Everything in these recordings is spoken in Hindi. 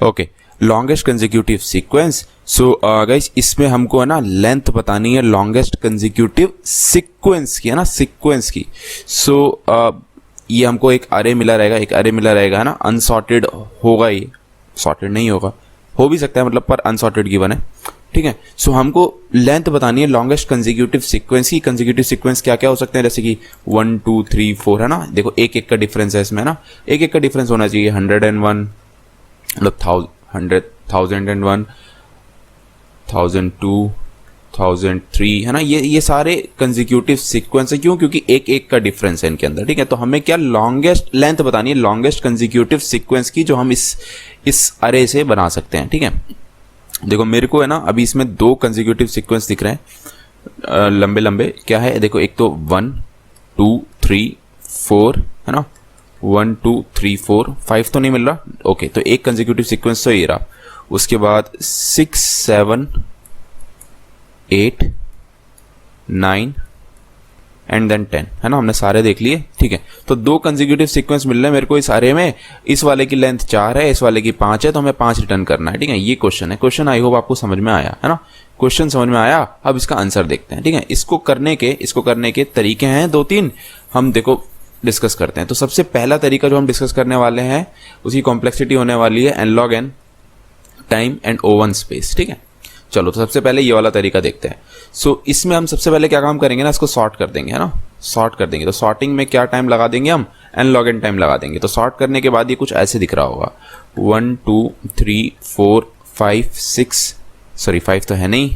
Okay, longest consecutive sequence. So guys इसमें हमको है ना लेंथ बतानी है लॉन्गेस्ट कंसेक्यूटिव सीक्वेंस की, है ना, सीक्वेंस की। सो ये हमको एक अरे मिला रहेगा, है ना, अनसॉर्टेड होगा, ये सॉर्टेड नहीं होगा, हो भी सकता है मतलब, पर अनसॉर्टेड गिवन है, ठीक है। सो हमको लेंथ बतानी है लॉन्गेस्ट कंसेक्यूटिव सीक्वेंस की। कंसेक्यूटिव सीक्वेंस क्या क्या हो सकते हैं, जैसे कि 1 2 3 4, है ना, देखो एक एक का डिफरेंस है इसमें, है ना, एक एक का डिफरेंस होना चाहिए। 101 मतलब 100, 1001, 1002, 1003, है ना, ये सारे कंसेक्यूटिव सीक्वेंस है। क्यों? क्योंकि एक एक का डिफरेंस है इनके अंदर, ठीक है। तो हमें क्या लॉन्गेस्ट लेंथ बतानी है लॉन्गेस्ट कंसेक्यूटिव सीक्वेंस की, जो हम इस अरे से बना सकते हैं, ठीक है। देखो मेरे को है ना अभी इसमें 2 कंसेक्यूटिव सीक्वेंस दिख रहे हैं लंबे लंबे। क्या है, देखो एक तो 1 2 3 4, है ना, 1 2 3 4, 5 तो नहीं मिल रहा, ओके। तो एक कंसेक्यूटिव सीक्वेंस तो ये रहा। उसके बाद 6 7 8 9 एंड देन 10, है ना, हमने सारे देख लिए, ठीक है। तो 2 कंसेक्यूटिव सीक्वेंस मिल रहे हैं मेरे को इस अरे में। इस वाले की लेंथ 4 है, इस वाले की 5 है, तो हमें 5 रिटर्न करना है, ठीक है। ये क्वेश्चन है। क्वेश्चन आई होप आपको समझ में आया, है ना, क्वेश्चन समझ में आया। अब इसका आंसर देखते हैं, ठीक है। इसको करने के तरीके हैं 2-3, हम देखो डिस्कस करते हैं। तो सबसे पहला तरीका जो हम डिस्कस करने वाले हैं, उसकी कॉम्प्लेक्सिटी होने वाली है n log n time and O1 space, ठीक है। चलो तो सबसे पहले ये वाला तरीका देखते हैं। सो इसमें हम सबसे पहले क्या काम करेंगे ना, इसको सॉर्ट कर देंगे, है ना, सॉर्ट कर देंगे। तो सॉर्टिंग में क्या टाइम लगा देंगे हम, n log n टाइम लगा देंगे। तो सॉर्ट करने के बाद ये कुछ ऐसे दिख रहा होगा, 1 2 3 4 5 6, सॉरी 5 तो है नहीं,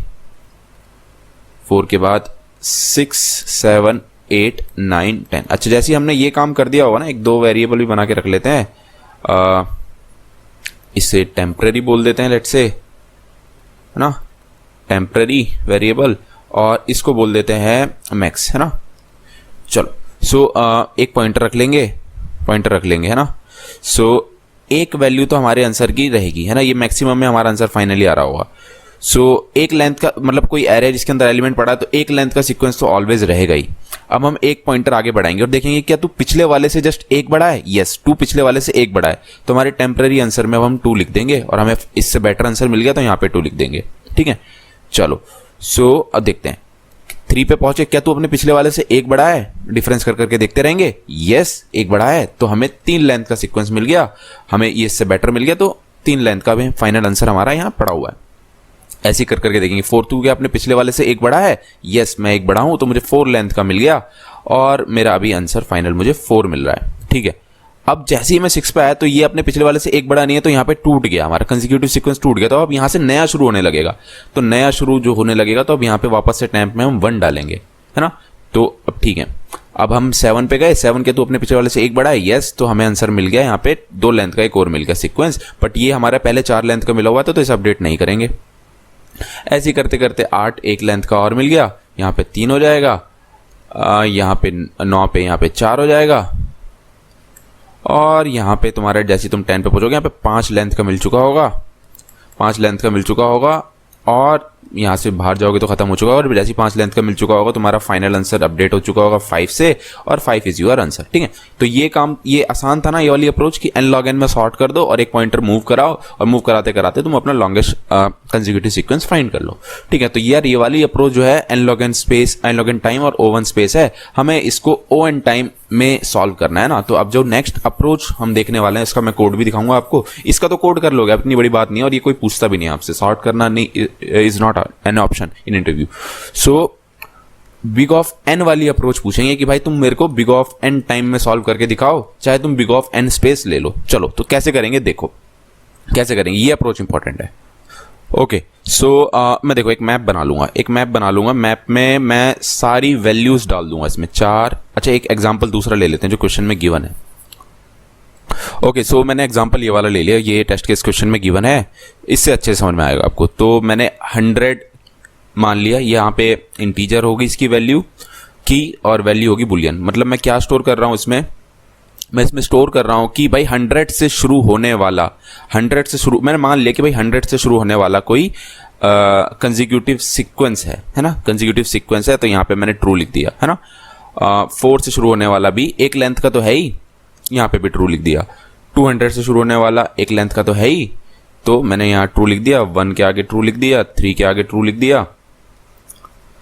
4 के बाद 6 7 8 9 10। अच्छा, जैसे ही हमने ये काम कर दिया होगा ना, एक 2 वेरिएबल भी बना के रख लेते हैं, इसे टेम्पररी बोल देते हैं, लेट्स से, है ना, टेम्पररी वेरिएबल, और इसको बोल देते हैं मैक्स, है ना। चलो सो एक पॉइंटर रख लेंगे, है ना। सो एक वैल्यू तो हमारे आंसर की रहेगी, है ना, ये मैक्सिमम में हमारा आंसर फाइनली आ रहा होगा। सो एक लेंथ का मतलब कोई एरे जिसके अंदर एलिमेंट पड़ा है, तो एक लेंथ का सीक्वेंस तो ऑलवेज रहेगा ही। अब हम एक पॉइंटर आगे बढ़ाएंगे और देखेंगे क्या तू पिछले वाले से जस्ट एक बड़ा है, यस 2 पिछले वाले से एक बड़ा है, तो हमारे टेम्पररी आंसर में अब हम 2 लिख देंगे, और हमें इससे बेटर आंसर मिल गया तो यहाँ पे 2 लिख देंगे, ठीक है। चलो सो अब देखते हैं 3 पे पहुंचे, क्या तू अपने पिछले वाले से एक बड़ा है, डिफरेंस कर करके देखते रहेंगे, यस एक बड़ा है, तो हमें 3 लेंथ का सीक्वेंस मिल गया, हमें ये इससे बेटर मिल गया, तो 3 लेंथ का भी फाइनल आंसर हमारा यहाँ पड़ा हुआ है। ऐसे ही कर करके देखेंगे। 4 तू क्या अपने पिछले वाले से एक बड़ा है, यस मैं एक बड़ा हूं, तो मुझे 4 लेंथ का मिल गया, और मेरा अभी आंसर फाइनल मुझे 4 मिल रहा है, ठीक है। अब जैसे ही मैं 6 पे आया, तो ये अपने पिछले वाले से एक बड़ा नहीं है, तो यहाँ पे टूट गया, हमारा कंसेक्यूटिव सीक्वेंस टूट गया। तो अब यहाँ से नया शुरू होने लगेगा, तो नया शुरू जो होने लगेगा, तो अब यहाँ पे वापस से टैंप में हम 1 डालेंगे, है ना। तो अब ठीक है, अब हम 7 पे गए, 7 के तो अपने पिछले वाले से एक बड़ा है, यस, तो हमें आंसर मिल गया, यहाँ पे 2 लेंथ का एक और मिल गया सीक्वेंस, बट ये हमारा पहले 4 लेंथ का मिला हुआ था, तो इसे अपडेट नहीं करेंगे। ऐसे ही करते करते 8 एक लेंथ का और मिल गया, यहाँ पे 3 हो जाएगा, यहाँ पे 9 पे यहाँ पे 4 हो जाएगा, और यहाँ पे तुम्हारा जैसे तुम 10 पे पहुंचोगे, यहाँ पे 5 लेंथ का मिल चुका होगा, और यहाँ से बाहर जाओगे तो खत्म हो चुका होगा, और जैसे 5 लेंथ का मिल चुका होगा, तुम्हारा फाइनल आंसर अपडेट हो चुका होगा 5 से, और 5 इज योर आंसर, ठीक है। तो ये काम ये आसान था ना, ये वाली अप्रोच कि n log n में सॉर्ट कर दो और एक पॉइंटर मूव कराओ, और मूव कराते कराते तुम अपना लॉन्गेस्ट कंसेक्यूटिव सीक्वेंस फाइंड कर लो, ठीक है। तो यार ये वाली अप्रोच जो है n log n space, n log n time और O1 स्पेस है, हमें इसको O(n) टाइम में सॉल्व करना है ना। तो अब जो नेक्स्ट अप्रोच हम देखने वाले हैं, इसका मैं कोड भी दिखाऊंगा आपको, इसका तो कोड कर लोगे, इतनी बड़ी बात नहीं है, और ये कोई पूछता भी नहीं है आपसे, सॉर्ट करना नहीं is not an option in interview. So big of n वाली अप्रोच पूछेंगे कि भाई तुम मेरे को बिग ऑफ n टाइम में सॉल्व करके दिखाओ, चाहे तुम बिग ऑफ n स्पेस ले लो। चलो तो कैसे करेंगे, देखो कैसे करेंगे, ये अप्रोच इंपॉर्टेंट है। ओके सो मैं देखो एक मैप बना लूंगा, मैप में मैं सारी वैल्यूज डाल दूंगा इसमें 4। अच्छा एक एग्जांपल दूसरा ले लेते हैं जो क्वेश्चन में गिवन है। ओके सो मैंने एग्जांपल ये वाला ले लिया, ये टेस्ट केस क्वेश्चन में गिवन है, इससे अच्छे समझ में आएगा आपको। तो मैंने 100 मान लिया, यहाँ पे इंटीजर होगी इसकी वैल्यू की, और वैल्यू होगी बुलियन। मतलब मैं क्या स्टोर कर रहा हूँ इसमें, मैं इसमें स्टोर कर रहा हूं कि भाई 100 से शुरू होने वाला, 100 से शुरू, मैंने मान लिया कि भाई 100 से शुरू होने वाला कोई कंसेक्यूटिव सीक्वेंस है ना, कंसेक्यूटिव सीक्वेंस है, तो यहाँ पे मैंने ट्रू लिख दिया, है ना। 4 से शुरू होने वाला भी एक लेंथ का तो है ही, यहाँ पे भी ट्रू लिख दिया। 200 से शुरू होने वाला एक लेंथ का तो है ही, तो मैंने यहाँ ट्रू लिख दिया, 1 के आगे ट्रू लिख दिया, 3 के आगे ट्रू लिख दिया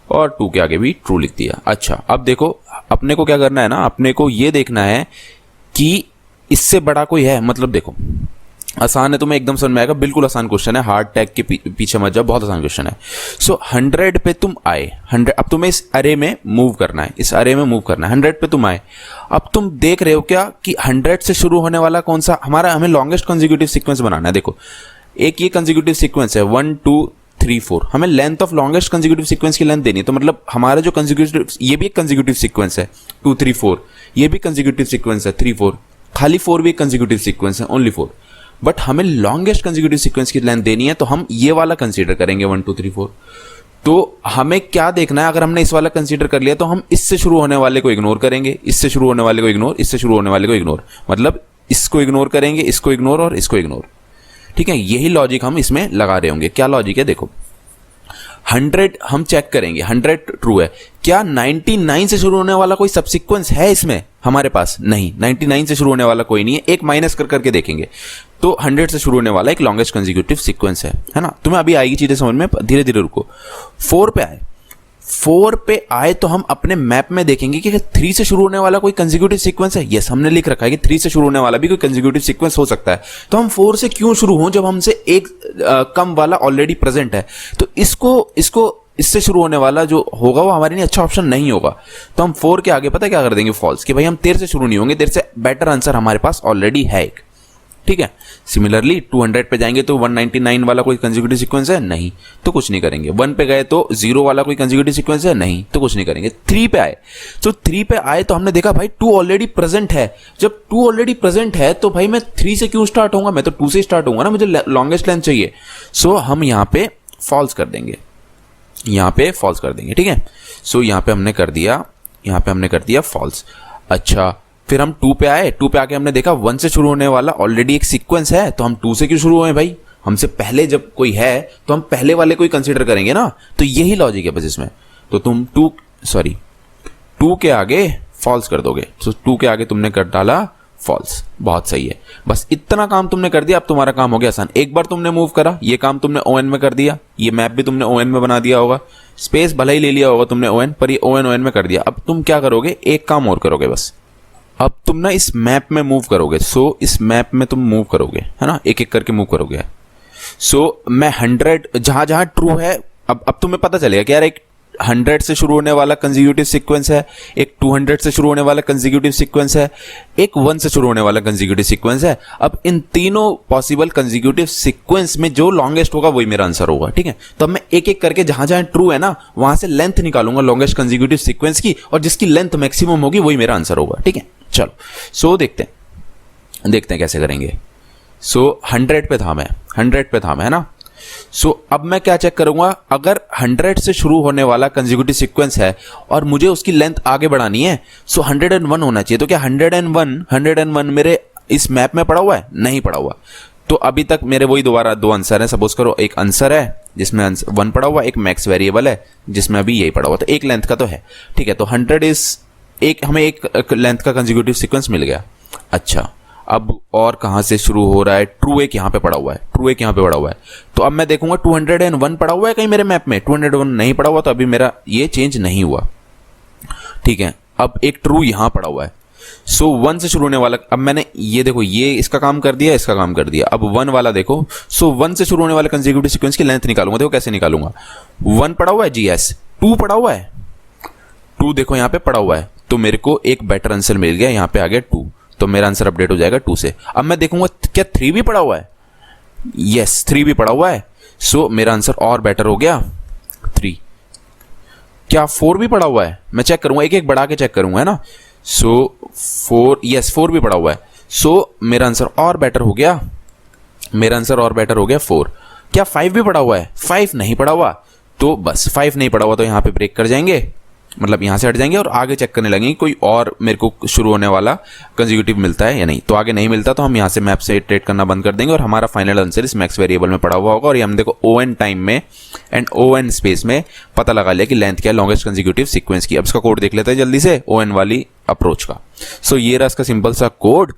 और 2 के आगे भी ट्रू लिख दिया। अच्छा, अब देखो अपने को क्या करना है ना, अपने को ये देखना है कि इससे बड़ा कोई है। मतलब देखो आसान है, तुम्हें एकदम समझ में आएगा, बिल्कुल आसान क्वेश्चन है, हार्ड टैग के पीछे मत जाओ, बहुत आसान क्वेश्चन है। सो 100 पे तुम आए, 100 अब तुम्हें इस अरे में मूव करना है, इस अरे में मूव करना है। 100 पे तुम आए, अब तुम देख रहे हो क्या कि 100 से शुरू होने वाला कौन सा हमारा, हमें लॉन्गेस्ट कंसेक्यूटिव सीक्वेंस बनाना है। देखो एक ये कंसेक्यूटिव सीक्वेंस है 1 2 3 4, हमें length of longest consecutive sequence की लेंथ देनी है। तो मतलब हमारा जो कंसेक्यूटिव, ये भी एक कंसेक्यूटिव सीक्वेंस है 2 3 4, ये भी कंसेक्यूटिव सीक्वेंस है 3 4, खाली 4 भी एक कंसेक्यूटिव सीक्वेंस है, ओनली 4। बट हमें लॉन्गेस्ट कंसेक्यूटिव सीक्वेंस की लेंथ देनी है, तो हम ये वाला कंसीडर करेंगे 1 2 3 4। तो हमें क्या देखना है, अगर हमने इस वाला कंसीडर कर लिया तो हम इससे शुरू होने वाले को इग्नोर करेंगे, इससे शुरू होने वाले को इग्नोर, इससे शुरू होने वाले को इग्नोर, मतलब इसको इग्नोर करेंगे, इसको इग्नोर और इसको इग्नोर। ठीक है, यही लॉजिक हम इसमें लगा रहे होंगे। क्या लॉजिक है देखो, 100 हम चेक करेंगे, 100 ट्रू है, क्या 99 से शुरू होने वाला कोई सबसीक्वेंस है इसमें हमारे पास? नहीं, 99 से शुरू होने वाला कोई नहीं है। एक माइनस कर करके देखेंगे तो 100 से शुरू होने वाला एक लॉन्गेस्ट कंसेक्यूटिव सीक्वेंस है ना। तुम्हें अभी आएगी चीजें समझ में, धीरे धीरे रुको। 4 पे आए, 4 पे आए तो हम अपने मैप में देखेंगे कि 3 से शुरू होने वाला कोई कंसेक्यूटिव सीक्वेंस है। यस, हमने लिख रखा है कि 3 से शुरू होने वाला भी कोई कंसेक्यूटिव सीक्वेंस हो सकता है। तो हम 4 से क्यों शुरू हों जब हमसे एक कम वाला ऑलरेडी प्रेजेंट है? तो इसको इससे शुरू होने वाला जो होगा वो हमारे लिए अच्छा ऑप्शन नहीं होगा। तो हम 4 के आगे पता क्या कर देंगे, फॉल्स, कि भाई हम 13 से शुरू नहीं होंगे, 13 से बेटर आंसर हमारे पास ऑलरेडी है एक। ठीक है, सिमिलरली 200 पे जाएंगे तो 199 वाला कोई कंसेक्यूटिव सीक्वेंस है? नहीं, तो कुछ नहीं करेंगे। 1 पे गए तो 0 वाला कोई कंसेक्यूटिव सीक्वेंस है? नहीं, तो कुछ नहीं करेंगे। 3 पे आए, तो 3 पे आए तो हमने देखा भाई 2 ऑलरेडी प्रेजेंट है। जब 2 ऑलरेडी प्रेजेंट है तो भाई मैं 3 से क्यों स्टार्ट होऊंगा, मैं तो 2 से स्टार्ट होऊंगा ना, मुझे लॉन्गेस्ट लेंथ चाहिए। सो हम यहाँ पे फॉल्स कर देंगे, यहाँ पे फॉल्स कर देंगे। ठीक है, सो यहाँ पे हमने कर दिया फॉल्स। अच्छा, फिर हम 2 पे आए, 2 पे आके हमने देखा 1 से शुरू होने वाला ऑलरेडी एक सीक्वेंस है, तो हम 2 से क्यों शुरू हुए भाई? हमसे पहले जब कोई है तो हम पहले वाले को ही कंसीडर करेंगे ना। तो यही लॉजिक है बस इसमें। तो तुम 2 के आगे फॉल्स कर दोगे। तो 2 के आगे तुमने कर डाला फॉल्स, बहुत सही है। बस इतना काम तुमने कर दिया, अब तुम्हारा काम हो गया आसान। एक बार तुमने मूव करा, ये काम तुमने ON में कर दिया, ये मैप भी तुमने ON में बना दिया होगा, स्पेस भले ही ले लिया होगा तुमने ON पर, ये ON में कर दिया। अब तुम क्या करोगे, एक काम और करोगे बस, अब तुम ना इस मैप में मूव करोगे। सो इस मैप में तुम मूव करोगे, है ना, एक एक करके मूव करोगे। सो मैं 100 जहां जहां ट्रू है, अब तुम्हें पता चलेगा कि यार एक 100 से शुरू होने वाला कंसेक्यूटिव सीक्वेंस है, एक 200 से शुरू होने वाला कंसेक्यूटिव सीक्वेंस है, एक 1 से शुरू होने वाला कंसेक्यूटिव सीक्वेंस है। अब इन तीनों पॉसिबल कंसेक्यूटिव सीक्वेंस में जो लॉन्गेस्ट होगा वही मेरा आंसर होगा। ठीक है, तो अब मैं एक एक करके जहां जहां ट्रू है ना वहां से लेंथ निकालूंगा लॉन्गेस्ट कंसेक्यूटिव सीक्वेंस की, और जिसकी लेंथ मैक्सिमम होगी वही मेरा आंसर होगा। ठीक है, चलो सो देखते हैं कैसे करेंगे। सो 100 पे था मैं, 100 पे था मैं, है ना। सो अब मैं क्या चेक करूंगा, अगर 100 से शुरू होने वाला कंसेक्यूटिव सीक्वेंस है और मुझे उसकी लेंथ आगे बढ़ानी है, सो 101 होना चाहिए। तो क्या 101 मेरे इस मैप में पड़ा हुआ है? नहीं पड़ा हुआ। तो अभी तक मेरे वही दोबारा 2 आंसर हैं। सपोज करो एक आंसर है जिसमें 1 पड़ा हुआ, एक मैक्स वेरिएबल है जिसमें अभी यही पड़ा हुआ, तो एक लेंथ का तो है। ठीक है, तो 100 इज हमें एक लेंथ का कंसेक्यूटिव सीक्वेंस मिल गया। अच्छा, अब और कहां से शुरू हो रहा है? ट्रू एक यहां पे पड़ा हुआ है, ट्रू एक यहां पे पड़ा हुआ है। तो अब मैं देखूंगा 201 पड़ा हुआ है कहीं मेरे मैप में, 201 नहीं पड़ा हुआ, तो अभी मेरा ये चेंज नहीं हुआ। ठीक है, अब एक ट्रू यहां पड़ा हुआ है। सो 1 से शुरू होने वाला, अब मैंने ये देखो, ये इसका काम कर दिया, इसका काम कर दिया। अब 1 वाला देखो, सो 1 से शुरू होने वाले कंसेक्यूटिव सीक्वेंस की लेंथ निकालूंगा। देखो कैसे निकालूंगा, 1 पड़ा हुआ है GS, 2 पड़ा हुआ है, 2 देखो यहां पे पड़ा हुआ है, तो मेरे को एक बेटर आंसर मिल गया, यहां पे आ गया 2, तो मेरा आंसर अपडेट हो जाएगा 2 से। अब मैं देखूंगा क्या 3 भी पड़ा हुआ है? यस, 3 भी पड़ा हुआ है। सो मेरा आंसर और बेटर हो गया 3। क्या 4 भी पड़ा हुआ है? मैं चेक करूंगा, एक एक बढ़ा के चेक करूंगा, है ना। सो 4, यस 4 भी पड़ा हुआ है। सो मेरा आंसर और बेटर हो गया, मेरा आंसर और बेटर हो गया 4। क्या 5 भी पड़ा हुआ है? 5 नहीं पड़ा हुआ, तो बस 5 नहीं पड़ा हुआ तो यहां पे ब्रेक कर जाएंगे, मतलब यहां से हट जाएंगे और आगे चेक करने लगेंगे कोई और मेरे को शुरू होने वाला कंसेक्यूटिव मिलता है या नहीं। तो आगे नहीं मिलता तो हम यहां से मैप से इटरेट करना बंद कर देंगे और हमारा फाइनल आंसर इस मैक्स वेरिएबल में पड़ा हुआ होगा। और ये हम देखो ON टाइम में एंड ON स्पेस में पता लगा लिया कि लेंथ क्या है लॉन्गेस्ट कंसेक्यूटिव सीक्वेंस की। अब इसका कोड देख लेते हैं जल्दी से, ON वाली अप्रोच का। सो ये रहा इसका सिंपल सा कोड।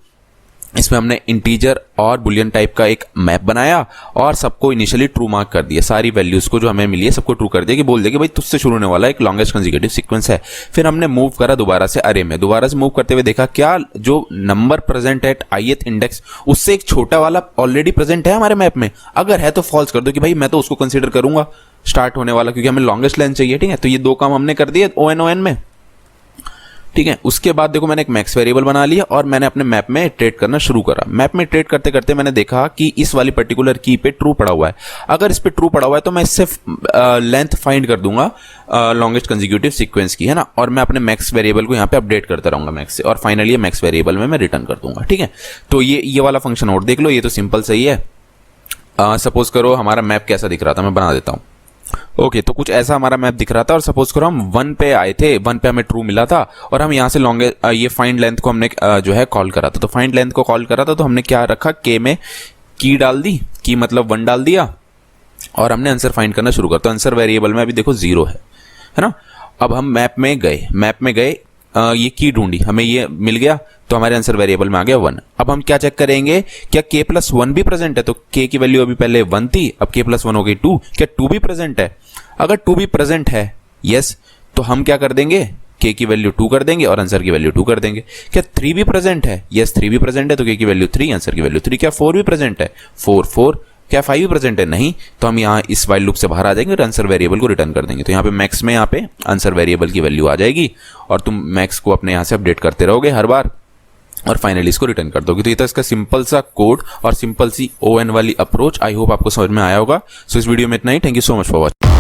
इसमें हमने इंटीजर और बुलियन टाइप का एक मैप बनाया और सबको इनिशियली ट्रू मार्क कर दिया, सारी वैल्यूज को जो हमें मिली है सबको ट्रू कर दिया, कि बोल दिया कि भाई तुझसे शुरू होने वाला एक लॉन्गेस्ट कंसेक्यूटिव सीक्वेंस है। फिर हमने मूव करा दोबारा से अरे में, दोबारा से मूव करते हुए देखा क्या जो number present at ith index उससे एक छोटा वाला ऑलरेडी प्रेजेंट है हमारे मैप में, अगर है तो फॉल्स कर दो कि भाई मैं तो उसको कंसिडर करूंगा स्टार्ट होने वाला, क्योंकि हमें लॉन्गेस्ट लेंथ चाहिए। ठीक है, तो ये दो काम हमने कर दिए ON में। ठीक है, उसके बाद देखो मैंने एक मैक्स वेरिएबल बना लिया और मैंने अपने मैप में ट्रेड करना शुरू करा। मैप में ट्रेड करते करते मैंने देखा कि इस वाली पर्टिकुलर की पे ट्रू पड़ा हुआ है, अगर इस पे ट्रू पड़ा हुआ है तो मैं इससे लेंथ फाइंड कर दूंगा लॉन्गेस्ट कंसेक्यूटिव सीक्वेंस की, है ना, और मैं अपने मैक्स वेरिएबल को यहाँ पे अपडेट करता रहूंगा मैक्स से, और फाइनली मैक्स वेरिएबल में मैं रिटर्न कर दूंगा। ठीक है, तो ये वाला फंक्शन और देख लो, ये तो सिंपल सही है। सपोज करो हमारा मैप कैसा दिख रहा था, मैं बना देता हूँ। ओके, तो कुछ ऐसा हमारा मैप दिख रहा था और सपोज करो हम 1 पे आए थे, 1 पे हमें ट्रू मिला था और हम यहाँ से लॉन्गेस्ट ये फाइंड लेंथ को हमने जो है कॉल करा था। तो फाइंड लेंथ को कॉल करा था तो हमने क्या रखा, के में की डाल दी, की मतलब 1 डाल दिया और हमने आंसर फाइंड करना शुरू कर। तो आंसर वेरिएबल में अभी देखो 0 है ना। अब हम मैप में गए ये की ढूंढी, हमें ये मिल गया तो हमारे आंसर वेरिएबल में आ गया 1। अब हम क्या चेक करेंगे, क्या k+1 भी प्रेजेंट है, तो k की वैल्यू अभी पहले 1 थी, अब k+1 हो गई 2, क्या 2 भी प्रेजेंट है? अगर 2 भी प्रेजेंट है यस, तो हम क्या कर देंगे, k की वैल्यू 2 कर देंगे और आंसर की वैल्यू 2 कर देंगे। क्या 3 भी प्रेजेंट है? यस 3 भी प्रेजेंट है, तो k की वैल्यू 3, आंसर की वैल्यू 3। क्या 4 भी प्रेजेंट है? 4। क्या 5 भी प्रेजेंट है? नहीं, तो हम यहाँ इस वाइल लूप से बाहर आ जाएंगे और आंसर वेरिएबल को रिटर्न कर देंगे। तो यहाँ पे मैक्स में यहाँ पे आंसर वेरिएबल की वैल्यू आ जाएगी और तुम मैक्स को अपने यहाँ से अपडेट करते रहोगे हर बार और फाइनली इसको रिटर्न कर दोगे। तो ये था इसका सिंपल सा कोड और सिंपल सी ON वाली अप्रोच। आई होप आपको समझ में आया होगा। सो इस वीडियो में इतना ही। Thank you so much for watching.